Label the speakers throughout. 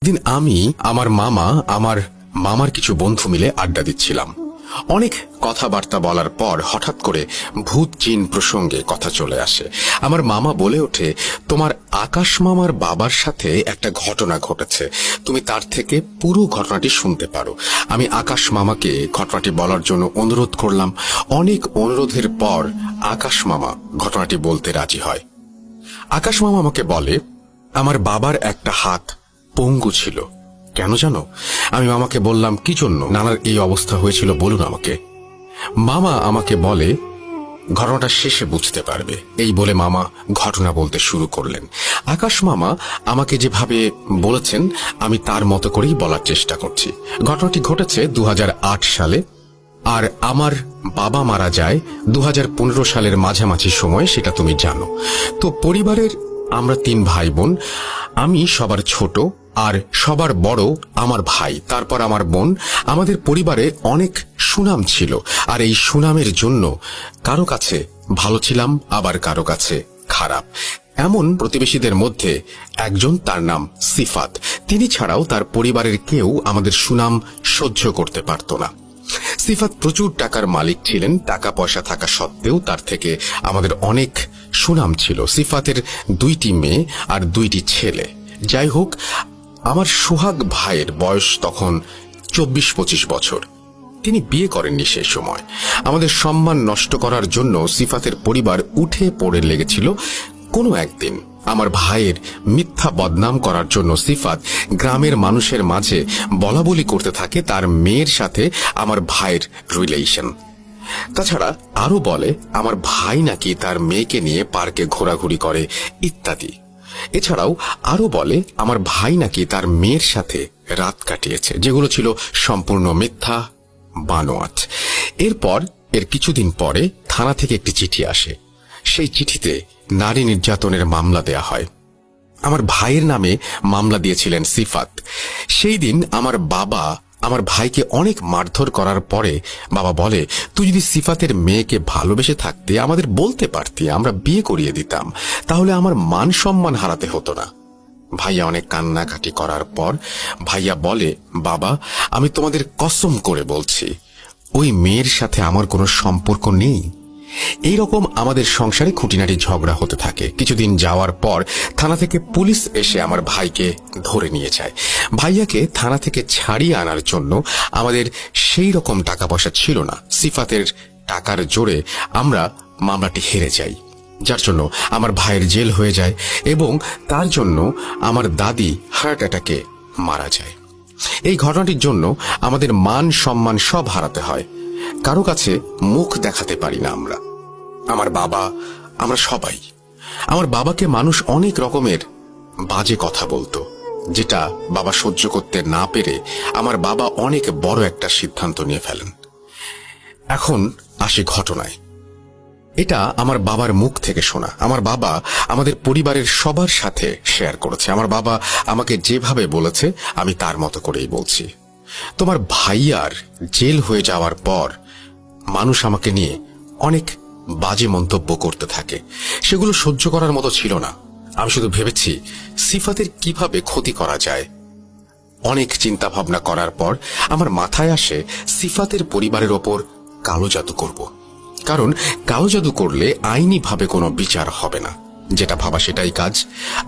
Speaker 1: দিন আমি আমার মামার কিছু বন্ধু মিলে আড্ডা দিচ্ছিলাম। অনেক কথাবার্তা বলার পর হঠাৎ করে ভূত জিন প্রসঙ্গে কথা চলে আসে। আমার মামা বলে ওঠে, তোমার আকাশ মামার বাবার সাথে একটা ঘটনা ঘটেছে, তুমি তার থেকে পুরো ঘটনাটি শুনতে পারো। আমি আকাশ মামাকে ঘটনাটি বলার জন্য অনুরোধ করলাম। অনেক অনুরোধের পর আকাশ মামা ঘটনাটি বলতে রাজি হয়। আকাশ মামা আমাকে বলে, আমার বাবার একটা হাত পঙ্গু ছিল। কেন জানো? আমি মামাকে বললাম, কি জন্য নানার এই অবস্থা হয়েছিল বলুন আমাকে। মামা আমাকে বলে, ঘটনাটা শেষে বুঝতে পারবে। এই বলে মামা ঘটনা বলতে শুরু করলেন। আকাশ মামা আমাকে যেভাবে বলেছেন আমি তার মতো করেই বলার চেষ্টা করছি। ঘটনাটি ঘটেছে 2008 সালে, আর আমার বাবা মারা যায় 2015 সালের মাঝামাঝি সময়, সেটা তুমি জানো। তো পরিবারের আমরা 3 ভাই বোন। আমি সবার ছোট আর সবার বড় আমার ভাই, তারপর আমার বোন। আমাদের পরিবারে অনেক সুনাম ছিল, আর এই সুনামের জন্য কারো কাছে ভালো ছিলাম, আবার কারো কাছে খারাপ। এমন প্রতিবেশীদের মধ্যে একজন, তার নাম সিফাত। তিনি ছাড়াও তার পরিবারের কেউ আমাদের সুনাম সহ্য করতে পারত না। সিফাত প্রচুর টাকার মালিক ছিলেন। টাকা পয়সা থাকা সত্ত্বেও তার থেকে আমাদের অনেক সুনাম ছিল। সিফাতের 2টি মেয়ে আর 2টি ছেলে। যাই হোক, আমার সোহাগ ভাইয়ের বয়স তখন 24-25 বছর। তিনি বিয়ে করেননি সে সময়। আমাদের সম্মান নষ্ট করার জন্য সিফাতের পরিবার উঠে পড়ে লেগেছিল। কোনো একদিন আমার ভাইয়ের মিথ্যা বদনাম করার জন্য সিফাত গ্রামের মানুষের মাঝে বলাবলি করতে থাকে তার মেয়ের সাথে আমার ভাইয়ের রিলেশন। তাছাড়া আরো বলে আমার ভাই নাকি তার মেয়েকে নিয়ে পার্কে ঘোরাঘুরি করে ইত্যাদি। এছাড়াও আরো বলে আমার ভাই নাকি তার মেয়ের সাথে রাত কাটিয়েছে, যেগুলো ছিল সম্পূর্ণ মিথ্যা, বানোয়াট। এর কিছুদিন পরে থানা থেকে একটি চিঠি আসে। সেই চিঠিতে নারী নির্যাতনের মামলা দেয়া হয়। আমার ভাইয়ের নামে মামলা দিয়েছিলেন সিফাত। সেই দিন আমার বাবা আমার ভাইকে অনেক মারধর করার পরে বাবা বলে, তুই যদি সিফাতের মেয়েকে ভালোবেসে থাকতে আমাদের বলতে পারতি, আমরা বিয়ে করিয়ে দিতাম, তাহলে আমার মান সম্মান হারাতে হতো না। ভাইয়া অনেক কান্নাকাটি করার পর ভাইয়া বলে, বাবা আমি তোমাদের কসম করে বলছি ওই মেয়ের সাথে আমার কোনো সম্পর্ক নেই। এইরকম আমাদের সংসারে খুঁটিনাটি ঝগড়া হতে থাকে। কিছুদিন যাওয়ার পর থানা থেকে পুলিশ এসে আমার ভাইকে ধরে নিয়ে যায়। ভাইয়াকে থানা থেকে ছাড়িয়ে আনার জন্য আমাদের সেই রকম টাকা পয়সা ছিল না। সিফাতের টাকার জোরে আমরা মামলাটি হেরে যাই, যার জন্য আমার ভাইয়ের জেল হয়ে যায় এবং তার জন্য আমার দাদি হার্ট অ্যাটাকে মারা যায়। এই ঘটনাটির জন্য আমাদের মান সম্মান সব হারাতে হয়। কারো কাছে মুখ দেখাতে পারি না আমরা, আমার বাবা, আমরা সবাই। আমার বাবাকে মানুষ অনেক রকমের বাজে কথা বলতো, যেটা বাবা সহ্য করতে না পেরে আমার বাবা অনেক বড় একটা সিদ্ধান্ত নিয়ে ফেলেন। এখন আসি ঘটনায়। এটা আমার বাবার মুখ থেকে শোনা। আমার বাবা আমাদের পরিবারের সবার সাথে শেয়ার করেছে। আমার বাবা আমাকে যেভাবে বলেছে আমি তার মতো করেই বলছি। তোমার ভাইয়ার জেল হয়ে যাওয়ার পর মানুষ আমাকে নিয়ে অনেক বাজে মন্তব্য করতে থাকে। সেগুলো সহ্য করার মতো ছিল না। আমি শুধু ভেবেছি সিফাতের কিভাবে ক্ষতি করা যায়। অনেক চিন্তা ভাবনা করার পর আমার মাথায় আসে সিফাতের পরিবারের ওপর কালো জাদু করব। কারণ কালো জাদু করলে আইনি ভাবে কোনো বিচার হবে না। যেটা ভাবা সেটাই কাজ।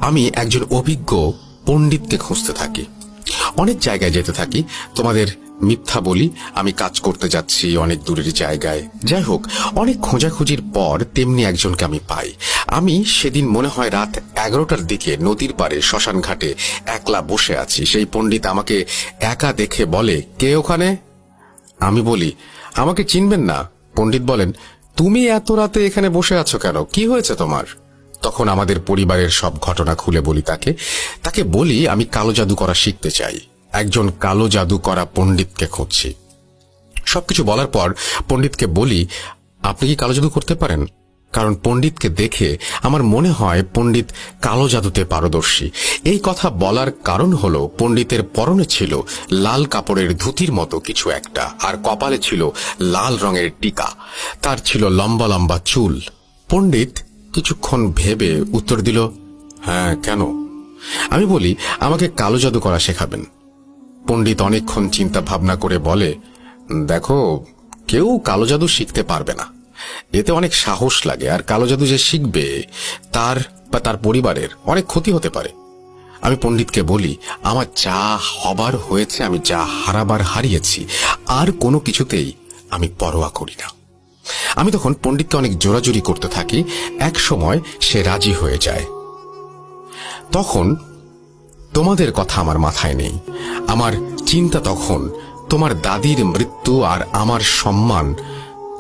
Speaker 1: আমি একজন অভিজ্ঞ পণ্ডিতকে খুঁজতে থাকি, অনেক জায়গায় যেতে থাকি। তোমাদের মিথ্যা বলি, আমি কাজ করতে যাচ্ছি অনেক দূরের জায়গায়। যাই হোক, অনেক খোঁজাখুঁজির পর তেমনি একজনকে আমি পাই। আমি সেদিন মনে হয় রাত 11টার দিকে নদীর পাড়ে শ্মশান ঘাটে একলা বসে আছি। সেই পণ্ডিত আমাকে একা দেখে বলে, কে ওখানে? আমি বলি, আমাকে চিনবেন না। পণ্ডিত বলেন, তুমি এত রাতে এখানে বসে আছো কেন? কি হয়েছে তোমার? তখন আমাদের পরিবারের সব ঘটনা খুলে বলি তাকে বলি আমি কালো জাদু করা শিখতে চাই, একজন কালো জাদু করা পণ্ডিতকে খুঁজছি। সবকিছু বলার পর পণ্ডিতকে বলি, আপনি কি কালো জাদু করতে পারেন? কারণ পণ্ডিতকে দেখে আমার মনে হয় পণ্ডিত কালো জাদুতে পারদর্শী। এই কথা বলার কারণ হলো পণ্ডিতের পরনে ছিল লাল কাপড়ের ধুতির মতো কিছু একটা, আর কপালে ছিল লাল রঙের টিকা। তার ছিল লম্বা লম্বা চুল। পণ্ডিত কিছুক্ষণ ভেবে উত্তর দিল, হ্যাঁ, কেন? আমি বলি, আমাকে কালো জাদু করা শেখাবেন। পণ্ডিত অনেকক্ষণ চিন্তা ভাবনা করে বলে, দেখো, কেউ কালো জাদু শিখতে পারবে না, এতে অনেক সাহস লাগে, আর কালো জাদু যে শিখবে তার বা তার পরিবারের অনেক ক্ষতি হতে পারে। আমি পণ্ডিতকে বলি, আমার যা হবার হয়েছে, আমি যা হারাবার হারিয়েছি, আর কোনো কিছুতেই আমি পরোয়া করি না। আমি তখন পণ্ডিতকে অনেক জোরাজুরি করতে থাকি। এক সময় সে রাজি হয়ে যায়। তখন তোমাদের কথা আমার মাথায় নেই। আমার চিন্তা তখন তোমার দাদির মৃত্যু আর আমার সম্মান,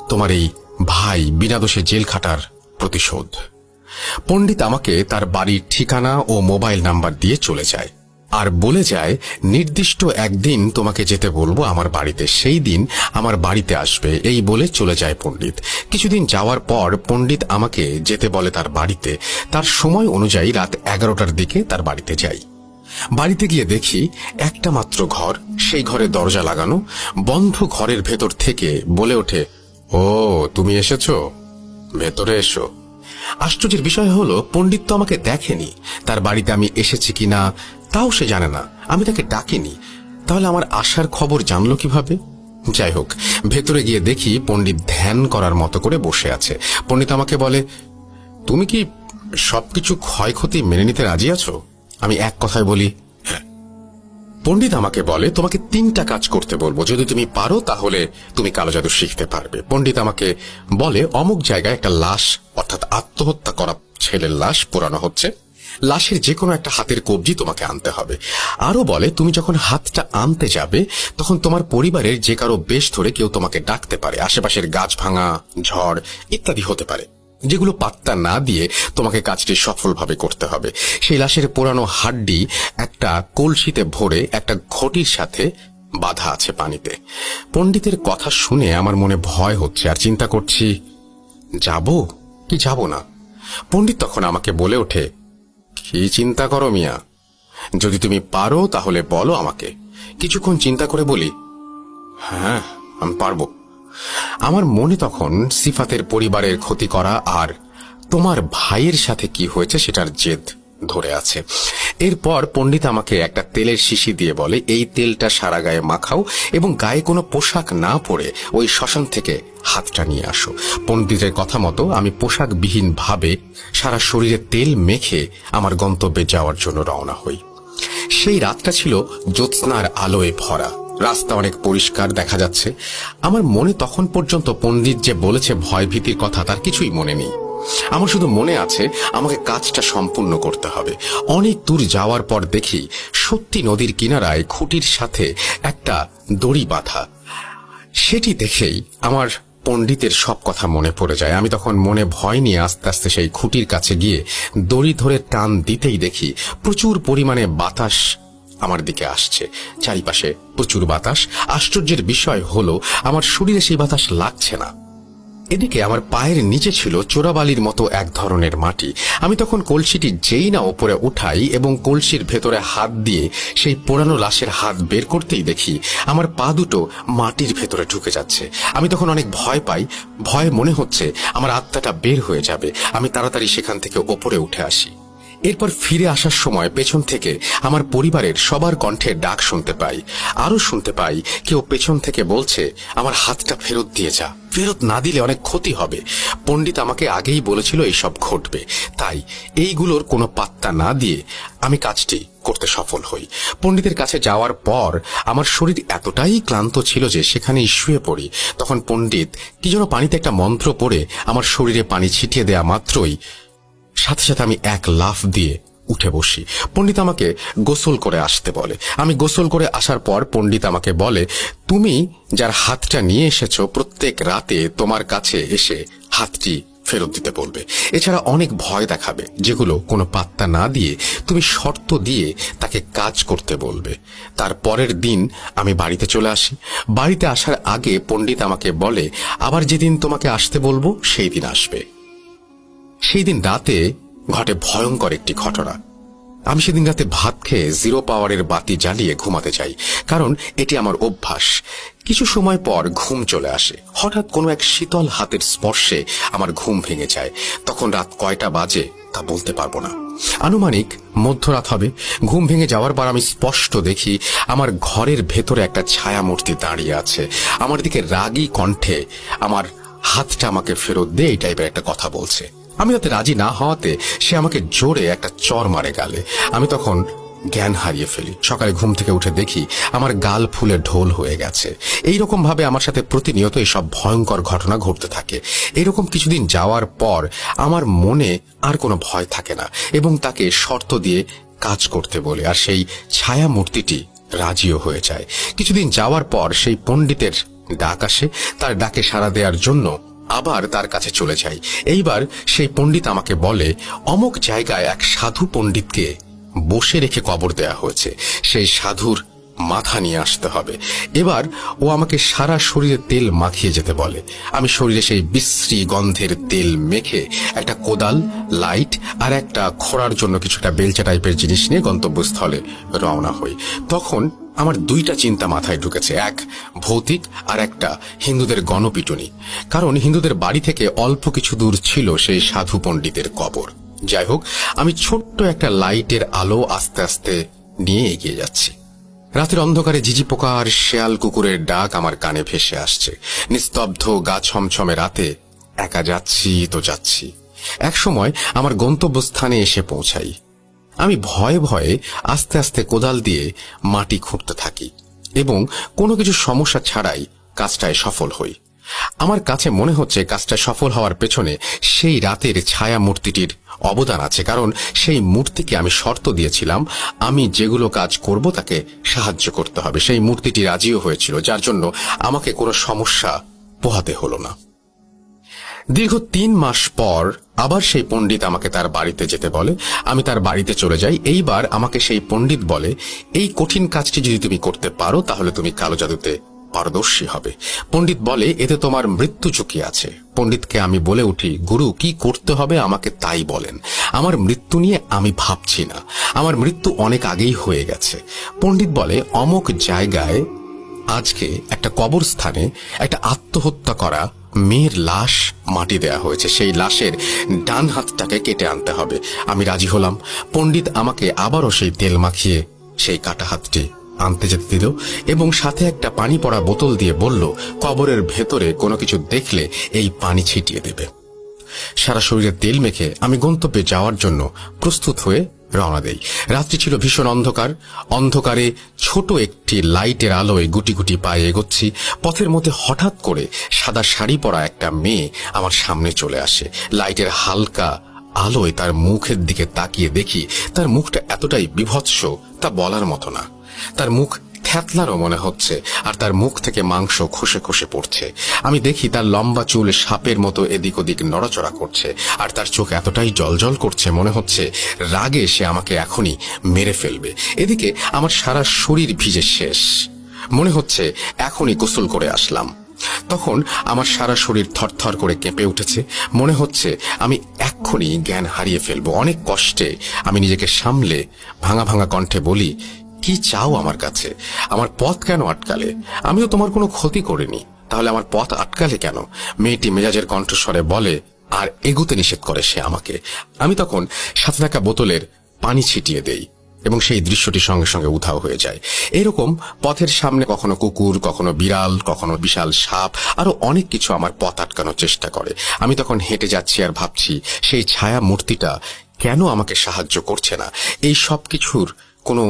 Speaker 1: তোমার এই ভাই বিনা দোষে জেল খাটার প্রতিশোধ। পণ্ডিত আমাকে তার বাড়ির ঠিকানা ও মোবাইল নাম্বার দিয়ে চলে যায়, আর বলে যায়, নির্দিষ্ট একদিন তোমাকে যেতে বলবো আমার বাড়িতে, সেই দিন আমার বাড়িতে আসবে। এই বলে চলে যায় পণ্ডিত। কিছুদিন যাওয়ার পর পণ্ডিত আমাকে যেতে বলে তার বাড়িতে। তার সময় অনুযায়ী রাত 11টার দিকে তার বাড়িতে যাই। বাড়িতে গিয়ে দেখি একটা মাত্র ঘর, সেই ঘরে দরজা লাগানো। বন্ধ ঘরের ভেতর থেকে বলে ওঠে, ও তুমি এসেছো, ভেতরে এসো। আশ্চর্যের বিষয় হলো, পণ্ডিত তো আমাকে দেখেনি, তার বাড়িতে আমি এসেছি কিনা তাও সে জানে না, আমি তাকে ডাকিনি। তাহলে আমার আসার খবর জানলো কিভাবে? যাই হোক, ভেতরে গিয়ে দেখি পণ্ডিত ধ্যান করার মতো করে বসে আছে। পণ্ডিত আমাকে বলে, তুমি কি সবকিছু ক্ষয়ক্ষতি মেনে নিতে রাজি আছো? আমি এক কথায় বলি, হ্যাঁ। পণ্ডিত আমাকে বলে, তোমাকে 3টা কাজ করতে বলবো, যদি তুমি পারো তাহলে তুমি কালো জাদু শিখতে পারবে। পণ্ডিত আমাকে বলে, অমুক জায়গায় একটা লাশ, অর্থাৎ আত্মহত্যা করা ছেলের লাশ পোড়ানো হচ্ছে, লাশের যে কোনো একটা হাতের কবজি তোমাকে আনতে হবে। আরো বলে, তুমি যখন হাতটা আনতে যাবে তখন তোমার পরিবারের যে কারো বেশ ধরে কেউ তোমাকে ডাকতে পারে, আশেপাশের গাছ ভাঙা, ঝড় ইত্যাদি হতে পারে, যেগুলো পাত্তা না দিয়ে তোমাকে কাজটি সফলভাবে করতে হবে। সেই লাশের পোড়ানো হাড্ডি একটা কলসিতে ভরে একটা ঘটির সাথে বাঁধা আছে পানিতে। পণ্ডিতের কথা শুনে আমার মনে ভয় হচ্ছে, আর চিন্তা করছি, যাব কি যাব না। পণ্ডিত তখন আমাকে বলে ওঠে, কি চিন্তা করো মিয়া, যদি তুমি পারো তাহলে বলো আমাকে। কিছুক্ষণ চিন্তা করে বলি, হ্যাঁ আমি পারবো। আমার মনে তখন সিফাতের পরিবারের ক্ষতি করা আর তোমার ভাইয়ের সাথে কি হয়েছে সেটার জেদ ধরে আছে। এরপর পণ্ডিত আমাকে একটা তেলের শিশি দিয়ে বলে, এই তেলটা সারা গায়ে মাখাও এবং গায়ে কোনো পোশাক না পরে ওই শ্মশান থেকে হাতটা নিয়ে আসো। পণ্ডিতের কথা মতো আমি পোশাকবিহীন ভাবে সারা শরীরে তেল মেখে আমার গন্তব্যে যাওয়ার জন্য রওনা হই। সেই রাতটা ছিল জ্যোৎস্নার আলোয় ভরা, রাস্তা অনেক পরিষ্কার দেখা যাচ্ছে। আমার মনে তখন পর্যন্ত পণ্ডিত যে বলেছে ভয় ভীতির কথা তার কিছুই মনে নেই। আমার শুধু মনে আছে আমাকে কাজটা সম্পূর্ণ করতে হবে। অনেক দূর যাওয়ার পর দেখি সত্যি নদীর কিনারায় খুঁটির সাথে একটা দড়ি বাঁধা। সেটি দেখেই আমার পণ্ডিতের সব কথা মনে পড়ে যায়। আমি তখন মনে ভয় নিয়ে আস্তে আস্তে সেই খুঁটির কাছে গিয়ে দড়ি ধরে টান দিতেই দেখি প্রচুর পরিমাণে বাতাস আমার দিকে আসছে, চারিপাশে প্রচুর বাতাস। আশ্চর্যের বিষয় হলো আমার শরীরে সেই বাতাস লাগছে না। এদিকে আমার পায়ের নিচে ছিল চোরাবালির মতো এক ধরনের মাটি। আমি তখন কলসিটি যেই না ওপরে উঠাই এবং কলসির ভেতরে হাত দিয়ে সেই পোড়ানো লাশের হাত বের করতেই দেখি আমার পা দুটো মাটির ভেতরে ঢুকে যাচ্ছে। আমি তখন অনেক ভয় পাই, ভয়ে মনে হচ্ছে আমার আত্মাটা বের হয়ে যাবে। আমি তাড়াতাড়ি সেখান থেকে ওপরে উঠে আসি। এরপর ফিরে আসার সময় পেছন থেকে আমার পরিবারের সবার কণ্ঠে ডাক শুনতে পাই। আরো শুনতে পাই কেউ পেছন থেকে বলছে, আমার হাতটা ফেরত দিয়ে যা, ফেরত না দিলে অনেক ক্ষতি হবে। পণ্ডিত আমাকে আগেই বলেছিল এইসব ঘটবে, তাই এইগুলোর কোনো পাত্তা না দিয়ে আমি কাজটি করতে সফল হই। পণ্ডিতের কাছে যাওয়ার পর আমার শরীর এতটাই ক্লান্ত ছিল যে সেখানেই শুয়ে পড়ি। তখন পণ্ডিত কি যেন পানিতে একটা মন্ত্র পড়ে আমার শরীরে পানি ছিটিয়ে দেয়া মাত্রই সাথে সাথে আমি এক লাফ দিয়ে উঠে বসি। পণ্ডিত আমাকে গোসল করে আসতে বলে। আমি গোসল করে আসার পর পণ্ডিত আমাকে বলে, তুমি যার হাতটা নিয়ে এসেছো প্রত্যেক রাতে তোমার কাছে এসে হাতটি ফেরত দিতে বলবে। এছাড়া অনেক ভয় দেখাবে, যেগুলো কোনো পাত্তা না দিয়ে তুমি শর্ত দিয়ে তাকে কাজ করতে বলবে। তার পরের দিন আমি বাড়িতে চলে আসি। বাড়িতে আসার আগে পণ্ডিত আমাকে বলে, আবার যেদিন তোমাকে আসতে বলবো সেই দিন আসবে। সেই দিন রাতে ঘটে ভয়ঙ্কর একটি ঘটনা। আমি সেদিন রাতে ভাত খেয়ে 0 পাওয়ারের বাতি জ্বালিয়ে ঘুমাতে যাই, কারণ এটি আমার অভ্যাস। কিছু সময় পর ঘুম চলে আসে। হঠাৎ কোনো এক শীতল হাতের স্পর্শে আমার ঘুম ভেঙে যায়। তখন রাত কয়টা বাজে তা বলতে পারবো না। আনুমানিক মধ্যরাত হবে। ঘুম ভেঙে যাওয়ার পর আমি স্পষ্ট দেখি আমার ঘরের ভেতরে একটা ছায়া মূর্তি দাঁড়িয়ে আছে। আমার দিকে রাগী কণ্ঠে আমার হাতটা আমাকে ফেরত দে, এই টাইপের একটা কথা বলছে। আমি তাতে রাজি না হওয়াতে সে আমাকে জোরে একটা চর মারে গালে। আমি তখন জ্ঞান হারিয়ে ফেলি। সকালে ঘুম থেকে উঠে দেখি আমার গাল ফুলে ঢোল হয়ে গেছে। এইরকম ভাবে আমার সাথে প্রতিনিয়ত এইসব ভয়ঙ্কর ঘটনা ঘটতে থাকে। এরকম কিছুদিন যাওয়ার পর আমার মনে আর কোনো ভয় থাকে না এবং তাকে শর্ত দিয়ে কাজ করতে বলে, আর সেই ছায়া মূর্তিটি রাজিও হয়ে যায়। কিছুদিন যাওয়ার পর সেই পণ্ডিতের ডাক আসে। তার ডাকে সাড়া দেওয়ার জন্য আবার তার কাছে চলে যাই। এইবার সেই পণ্ডিত আমাকে বলে অমুক জায়গায় এক সাধু পণ্ডিতকে বসে রেখে কবর দেয়া হয়েছে, সেই সাধুর মাথা নিয়ে আসতে হবে। এবার ও আমাকে সারা শরীরে তেল মাখিয়ে যেতে বলে। আমি শরীরে সেই বিশ্রী গন্ধের তেল মেখে একটা কোদাল, লাইট আর একটা খোঁড়ার জন্য কিছুটা বেলচা টাইপের জিনিস নিয়ে গন্তব্যস্থলে রওনা হই। তখন আমার দুইটা চিন্তা মাথায় ঢুকেছে, এক ভৌতিক আর একটা হিন্দুদের গণপিটুনি। কারণ হিন্দুদের বাড়ি থেকে অল্প কিছু দূর ছিল সেই সাধু পণ্ডিতের কবর। যাই হোক, আমি ছোট্ট একটা লাইটের আলো আস্তে আস্তে নিয়ে এগিয়ে যাচ্ছি। রাতের অন্ধকারে ঝিঝি পোকা আর শেয়াল কুকুরের ডাক আমার কানে ভেসে আসছে। নিস্তব্ধ গা ছমছমে রাতে একা যাচ্ছি তো যাচ্ছি। একসময় আমার গন্তব্যস্থানে এসে পৌঁছাই। আমি ভয়ে ভয়ে আস্তে আস্তে কোদাল দিয়ে মাটি খুঁড়তে থাকি এবং কোনো কিছু সমস্যা ছাড়াই কাজটায় সফল হই। আমার কাছে মনে হচ্ছে কাজটা সফল হওয়ার পেছনে সেই রাতের ছায়া মূর্তিটির অবদান আছে। কারণ সেই মূর্তিকে আমি শর্ত দিয়েছিলাম আমি যেগুলো কাজ করব তাকে সাহায্য করতে হবে। সেই মূর্তিটি রাজিও হয়েছিল, যার জন্য আমাকে কোনো সমস্যা পোহাতে হলো না। দীর্ঘ 3 মাস পর আবার সেই পণ্ডিত আমাকে তার বাড়িতে যেতে বলে। আমি তার বাড়িতে চলে যাই। এইবার আমাকে সেই পণ্ডিত বলে এই কঠিন কাজটি যদি তুমি করতে পারো তাহলে তুমি কালো জাদুতে পারদর্শী হবে। পণ্ডিত বলে এতে তোমার মৃত্যু ঝুঁকি আছে। পণ্ডিতকে আমি বলে উঠি, গুরু কি করতে হবে আমাকে তাই বলেন। আমার মৃত্যু নিয়ে আমি ভাবছি না, আমার মৃত্যু অনেক আগেই হয়ে গেছে। পণ্ডিত বলে অমুক জায়গায় আজকে একটা কবরস্থানে একটা আত্মহত্যা করা মেয়ের লাশ মাটি দেয়া হয়েছে, সেই লাশের ডান হাতটাকে কেটে আনতে হবে। আমি রাজি হলাম। পণ্ডিত আমাকে আবারও সেই তেল মাখিয়ে সেই কাটা হাতটি আনতে যেতে দিল এবং সাথে একটা পানি পড়া বোতল দিয়ে বলল কবরের ভেতরে কোনো কিছু দেখলে এই পানি ছিটিয়ে দেবে। সারা শরীরে তেল মেখে আমি গন্তব্যে যাওয়ার জন্য প্রস্তুত হয়ে রওনা দেই। রাত্রি ছিল ভীষণ অন্ধকার। অন্ধকারে ছোট একটি লাইটের আলোয় গুটি গুটি পায়ে এগোচ্ছি। পথের মধ্যে হঠাৎ করে সাদা শাড়ি পরা একটা মেয়ে আমার সামনে চলে আসে। লাইটের হালকা আলোয় তার মুখের দিকে তাকিয়ে দেখি তার মুখটা এতটাই বিভৎস তা বলার মতো না। তার মুখ থ্যাতলারও মনে হচ্ছে আর তার মুখ থেকে মাংস খসে খসে পড়ছে। আমি দেখি তার লম্বা চুল সাপের মতো এদিক ওদিক নড়াচড়া করছে আর তার চোখ এতটাই জলজল করছে মনে হচ্ছে রাগে সে আমাকে এখনই মেরে ফেলবে। এদিকে আমার সারা শরীর ভিজে শেষ, মনে হচ্ছে এখনই গোসল করে আসলাম। তখন আমার সারা শরীর থরথর করে কেঁপে উঠেছে, মনে হচ্ছে আমি এক্ষুনি জ্ঞান হারিয়ে ফেলবো। অনেক কষ্টে আমি নিজেকে সামলে ভাঙা ভাঙা কণ্ঠে বলি, কি চাও আমার কাছে? আমার পথ কেন আটকালে? আমিও তোমার কোনো ক্ষতি করিনি, তাহলে আমার পথ আটকালে কেন? মেয়েটি মেজাজের কণ্ঠস্বরে বলে আর এগুতে নিষেধ করে সে আমাকে। আমি তখন সাথে থাকা বোতলের পানি ছিটিয়ে দেই এবং সেই দৃশ্যটি সঙ্গে সঙ্গে উধাও হয়ে যায়। এরকম পথের সামনে কখনো কুকুর, কখনো বিড়াল, কখনো বিশাল সাপ, আরো অনেক কিছু আমার পথ আটকানোর চেষ্টা করে। আমি তখন হেঁটে যাচ্ছি আর ভাবছি সেই ছায়া মূর্তিটা কেন আমাকে সাহায্য করছে না। এই সব কিছুর কোনো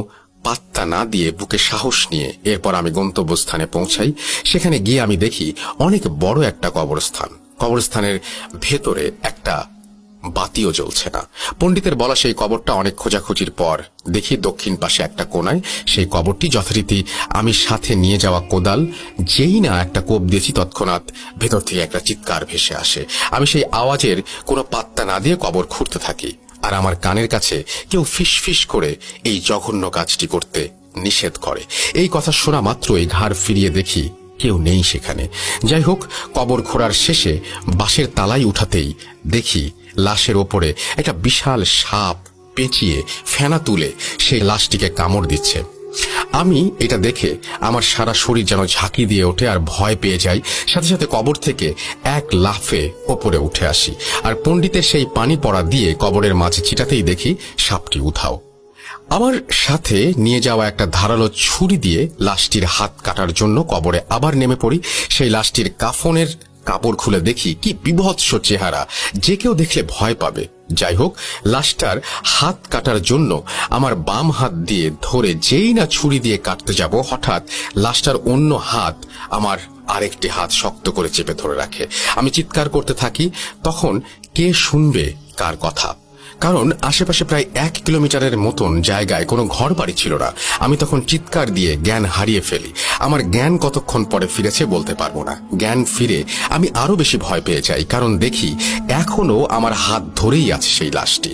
Speaker 1: পাত্তা না দিয়ে বুকে সাহস নিয়ে এরপর আমি গন্তব্যস্থানে পৌঁছাই। সেখানে গিয়ে আমি দেখি অনেক বড় একটা কবরস্থান। কবরস্থানের ভেতরে একটা বাতিও জ্বলছে না। পণ্ডিতের বলা সেই কবরটা অনেক খোঁজাখুঁজির পর দেখি দক্ষিণ পাশে একটা কোনায় সেই কবরটি। যথারীতি আমি সাথে নিয়ে যাওয়া কোদাল যেই না একটা কোপ দিয়েছি তৎক্ষণাৎ ভেতর থেকে একটা চিৎকার ভেসে আসে। আমি সেই আওয়াজের কোনো পাত্তা না দিয়ে কবর খুঁড়তে থাকি আর আমার কানের কাছে কেউ ফিস ফিস করে এই জঘন্য কাজটি করতে নিষেধ করে। এই কথা শোনা মাত্রই ঘাড় ফিরিয়ে দেখি কেউ নেই সেখানে। যাই হোক, কবর খোঁড়ার শেষে বাঁশের তালাই উঠাতেই দেখি লাশের ওপরে একটা বিশাল সাপ পেঁচিয়ে ফেনা তুলে সেই লাশটিকে কামড় দিচ্ছে। আমি এটা দেখে আমার সারা শরীর যেন ঝাঁকি দিয়ে ওঠে আর ভয় পেয়ে যাই। সাথে সাথে কবর থেকে এক লাফে ওপরে উঠে আসি, আর পণ্ডিতের সেই পানি পড়া দিয়ে কবরের মাঝে ছিটাতেই দেখি সাপটি উধাও। আমার সাথে নিয়ে যাওয়া একটা ধারালো ছুরি দিয়ে লাশটির হাত কাটার জন্য কবরে আবার নেমে পড়ি। সেই লাশটির কাফনের কাপড় খুলে দেখি কি বিভৎস চেহারা, যে কেউ দেখলে ভয় পাবে। যাই হোক, লাশটার হাত কাটার জন্য আমার বাম হাত দিয়ে ধরে যেই না ছুরি দিয়ে কাটতে যাব, হঠাৎ লাশটার অন্য হাত আমার আরেকটি হাত শক্ত করে চেপে ধরে রাখে। আমি চিৎকার করতে থাকি। তখন কে শুনবে কার কথা? কারণ আশেপাশে প্রায় 1 কিলোমিটারের মতন জায়গায় কোনো ঘর বাড়ি ছিল না। আমি তখন চিৎকার দিয়ে জ্ঞান হারিয়ে ফেলি। আমার জ্ঞান কতক্ষণ পরে ফিরেছে বলতে পারবো না। জ্ঞান ফিরে আমি আরো বেশি ভয় পেয়ে যাই, কারণ দেখি এখনো আমার হাত ধরেই আছে সেই লাশটি।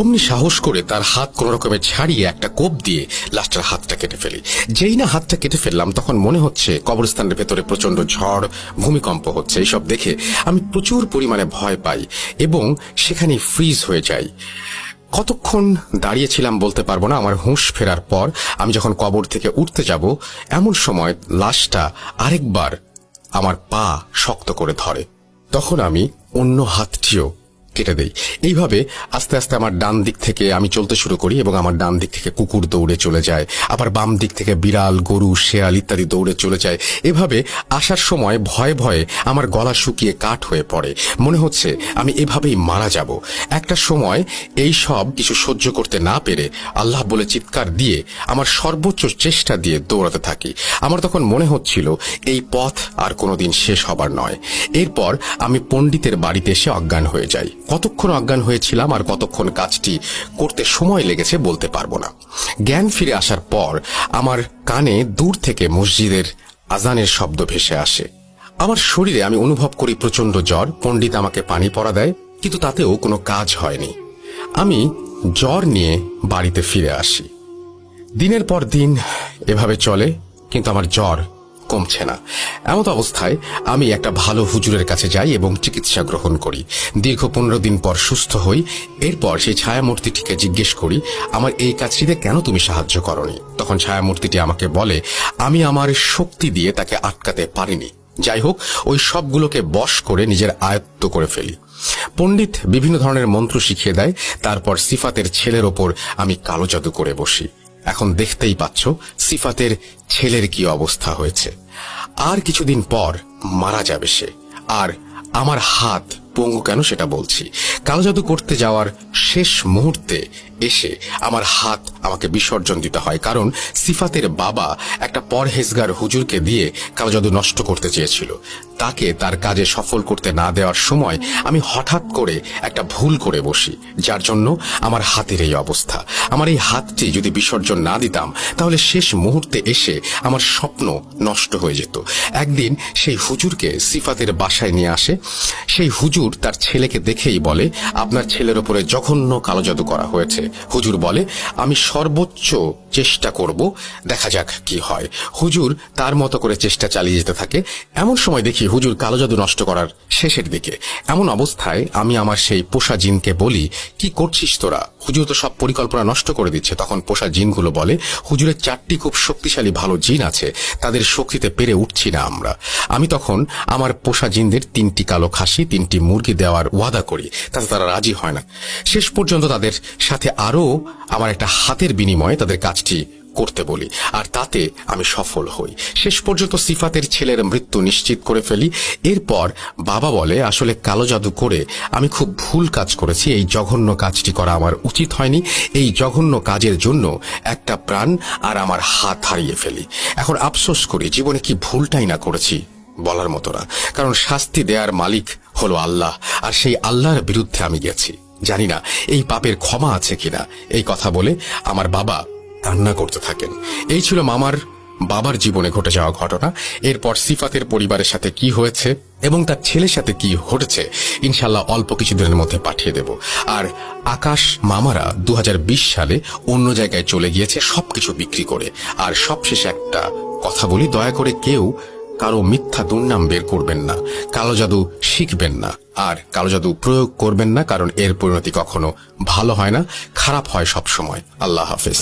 Speaker 1: অমনি সাহস করে তার হাত কোন রকমে ছাড়িয়ে একটা কোপ দিয়ে লাশটার হাতটা কেটে ফেলি। যেই না হাতটা কেটে ফেললাম, তখন মনে হচ্ছে কবরস্থানের ভেতরে প্রচন্ড ঝড়, ভূমিকম্প হচ্ছে। এইসব দেখে আমি প্রচুর পরিমাণে ভয় পাই এবং সেখানে ফ্রিজ হয়ে যাই। কতক্ষণ দাঁড়িয়েছিলাম বলতে পারবো না। আমার হুঁশ ফেরার পর আমি যখন কবর থেকে উঠতে যাব, এমন সময় লাশটা আরেকবার আমার পা শক্ত করে ধরে। তখন আমি অন্য হাতটিও কেটে দেই। এইভাবে আস্তে আস্তে আমার ডান দিক থেকে আমি চলতে শুরু করি এবং আমার ডান দিক থেকে কুকুর দৌড়ে চলে যায়, আবার বাম দিক থেকে বিড়াল, গরু, শেয়াল ইত্যাদি দৌড়ে চলে যায়। এভাবে আসার সময় ভয়ে ভয়ে আমার গলা শুকিয়ে কাঠ হয়ে পড়ে। মনে হচ্ছে আমি এভাবেই মারা যাব। একটা সময় এই সব কিছু সহ্য করতে না পেরে আল্লাহ বলে চিৎকার দিয়ে আমার সর্বোচ্চ চেষ্টা দিয়ে দৌড়াতে থাকি। আমার তখন মনে হচ্ছিল এই পথ আর কোনোদিন শেষ হবার নয়। এরপর আমি পণ্ডিতের বাড়িতে এসে অজ্ঞান হয়ে যাই। কতক্ষণ অজ্ঞান হয়েছিলাম আর কতক্ষণ কাজটি করতে সময় লেগেছে বলতে পারবো না। জ্ঞান ফিরে আসার পর আমার কানে দূর থেকে মসজিদের আজানের শব্দ ভেসে আসে। আমার শরীরে আমি অনুভব করি প্রচন্ড জ্বর। পণ্ডিত আমাকে পানি পড়া দেয়, কিন্তু তাতেও কোনো কাজ হয়নি। আমি জ্বর নিয়ে বাড়িতে ফিরে আসি। দিনের পর দিন এভাবে চলে, কিন্তু আমার জ্বর কমছে না। এমত অবস্থায় আমি একটা ভালো হুজুরের কাছে যাই এবং চিকিৎসা গ্রহণ করি। দীর্ঘ 15 দিন পর সুস্থ হই। এরপর সেই ছায়ামূর্তিটিকে জিজ্ঞেস করি, আমার এই কাজটিতে কেন তুমি সাহায্য করনি? তখন ছায়ামূর্তিটি আমাকে বলে, আমি আমার শক্তি দিয়ে তাকে আটকাতে পারিনি। যাই হোক, ওই সবগুলোকে বশ করে নিজের আয়ত্ত করে ফেলি। পণ্ডিত বিভিন্ন ধরনের মন্ত্র শিখিয়ে দেয়। তারপর সিফাতের ছেলের ওপর আমি কালো জাদু করে বসি। এখন দেখতেই পাচ্ছ সিফাতের ছেলের কি অবস্থা হয়েছে। আর কিছুদিন পর মারা যাবে সে। আর আমার হাত পঙ্গু কেন সেটা বলছি। কালো জাদু করতে যাওয়ার শেষ মুহূর্তে এসে আমার হাত আমাকে বিসর্জন দিতে হয়, কারণ সিফাতের বাবা একটা পরহেজগার হুজুরকে দিয়ে কালো জাদু নষ্ট করতে চেয়েছিল। তাকে তার কাজে সফল করতে না দেওয়ার সময় আমি হঠাৎ করে একটা ভুল করে বসি, যার জন্য আমার হাতের এই অবস্থা। আমার এই হাতটি যদি বিসর্জন না দিতাম, তাহলে শেষ মুহূর্তে এসে আমার স্বপ্ন নষ্ট হয়ে যেত। একদিন সেই হুজুরকে সিফাতের বাসায় নিয়ে আসে। সেই হুজুর তার ছেলেকে দেখেই বলে, আপনার ছেলের উপরে জঘন্য কালো জাদু করা হয়েছে। হুজুর বলে, আমি সর্বোচ্চ চেষ্টা করব, দেখা যাক কি হয়। হুজুর তার মতো করে চেষ্টা চালিয়ে যেতে থাকে। এমন সময় দেখি হুজুর কালো জাদু নষ্ট করার শেষের দিকে। এমন অবস্থায় আমি আমার সেই পোষা জিনকে বলি, কি করছিস তোরা? হুজুর তো সব পরিকল্পনা নষ্ট করে দিচ্ছে। তখন পোষা জিনগুলো বলে, হুজুরের 4টি খুব শক্তিশালী ভালো জিন আছে, তাদের শক্তিতে পেরে উঠছি না আমরা। আমি তখন আমার পোষা জিনদের 3টি কালো খাসি, 3টি মুরগি দেওয়ার ওয়াদা করি, তাতে তারা রাজি হয় না। শেষ পর্যন্ত তাদের সাথে আরো আমার একটা হাতের বিনিময়ে তাদের কাজটি করতে বলি, আর তাতে আমি সফল হই। শেষ পর্যন্ত সিফাতের ছেলের মৃত্যু নিশ্চিত করে ফেলি। এরপর বাবা বলে, আসলে কালো জাদু করে আমি খুব ভুল কাজ করেছি। এই জঘন্য কাজটি করা আমার উচিত হয়নি। এই জঘন্য কাজের জন্য একটা প্রাণ আর আমার হাত হারিয়ে ফেলি। এখন আফসোস করি, জীবনে কি ভুলটাই না করেছি বলার মতো না, কারণ শাস্তি দেওয়ার মালিক হলো আল্লাহ, আর সেই আল্লাহর বিরুদ্ধে আমি গেছি। জানি না এই পাপের ক্ষমা আছে কিনা। এই কথা বলে আমার বাবা কান্না করতে থাকেন। এই ছিল মামার বাবার জীবনে ঘটে যাওয়া ঘটনা। এরপর সিফাতের পরিবারের সাথে কি হয়েছে এবং তার ছেলের সাথে কি ঘটেছে ইনশাল্লাহ অল্প কিছুদিনের মধ্যে পাঠিয়ে দেব। আর আকাশ মামারা 2020 সালে অন্য জায়গায় চলে গিয়েছে সবকিছু বিক্রি করে। আর সবশেষে একটা কথা বলি, দয়া করে কেউ কারো মিথ্যা দুর্নাম বের করবেন না, কালো জাদু শিখবেন না, আর কালো জাদু প্রয়োগ করবেন না, কারণ এর পরিণতি কখনো ভালো হয় না, খারাপ হয় সব সময়। আল্লাহ হাফেজ।